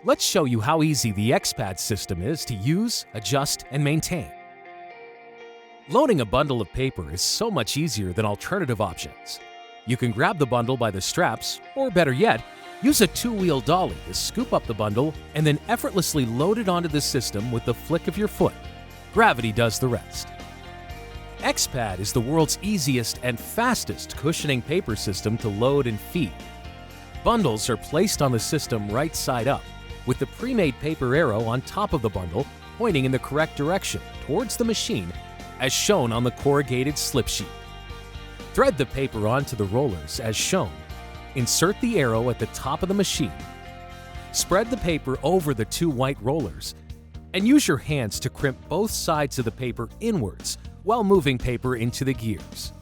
Let's show you how easy the XPad system is to use, adjust, and maintain. Loading a bundle of paper is so much easier than alternative options. You can grab the bundle by the straps, or better yet, use a two-wheel dolly to scoop up the bundle and then effortlessly load it onto the system with the flick of your foot. Gravity does the rest. XPad is the world's easiest and fastest cushioning paper system to load and feed. Bundles are placed on the system right side up, with the pre-made paper arrow on top of the bundle pointing in the correct direction towards the machine, as shown on the corrugated slip sheet. Thread the paper onto the rollers as shown. Insert the arrow at the top of the machine. Spread the paper over the two white rollers, and use your hands to crimp both sides of the paper inwards while moving paper into the gears.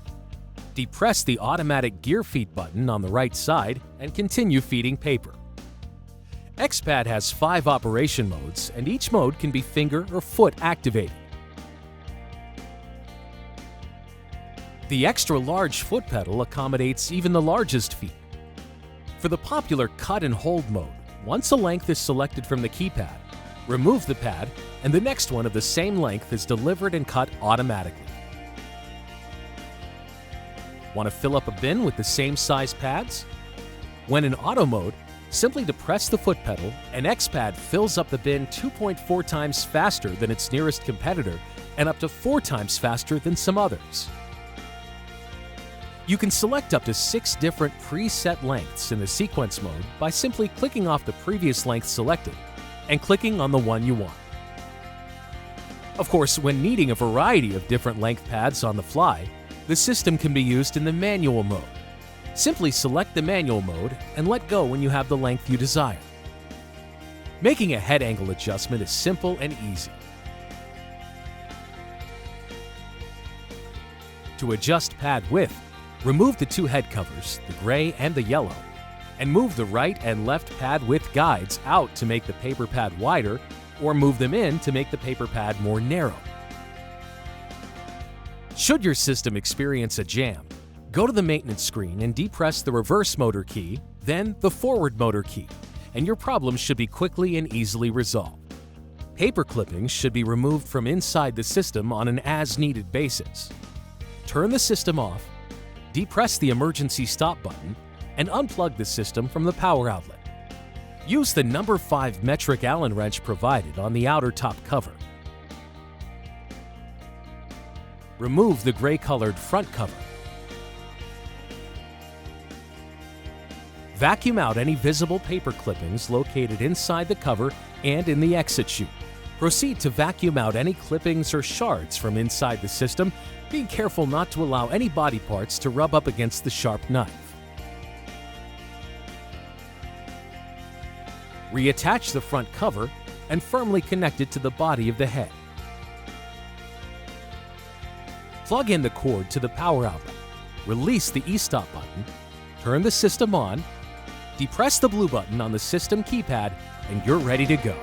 Depress the automatic gear feed button on the right side and continue feeding paper. XPad has 5 operation modes, and each mode can be finger or foot activated. The extra-large foot pedal accommodates even the largest feet. For the popular cut and hold mode, once a length is selected from the keypad, remove the pad, and the next one of the same length is delivered and cut automatically. Want to fill up a bin with the same size pads? When in auto mode, simply depress the foot pedal and XPad fills up the bin 2.4 times faster than its nearest competitor and up to 4 times faster than some others. You can select up to 6 different preset lengths in the sequence mode by simply clicking off the previous length selected and clicking on the one you want. Of course, when needing a variety of different length pads on the fly, the system can be used in the manual mode. Simply select the manual mode and let go when you have the length you desire. Making a head angle adjustment is simple and easy. To adjust pad width, remove the 2 head covers, the gray and the yellow, and move the right and left pad width guides out to make the paper pad wider, or move them in to make the paper pad more narrow. Should your system experience a jam, go to the maintenance screen and depress the reverse motor key, then the forward motor key, and your problem should be quickly and easily resolved. Paper clippings should be removed from inside the system on an as-needed basis. Turn the system off, depress the emergency stop button, and unplug the system from the power outlet. Use the number 5 metric Allen wrench provided on the outer top cover. Remove the gray-colored front cover. Vacuum out any visible paper clippings located inside the cover and in the exit chute. Proceed to vacuum out any clippings or shards from inside the system, being careful not to allow any body parts to rub up against the sharp knife. Reattach the front cover and firmly connect it to the body of the head. Plug in the cord to the power outlet, release the e-stop button, turn the system on, depress the blue button on the system keypad, and you're ready to go.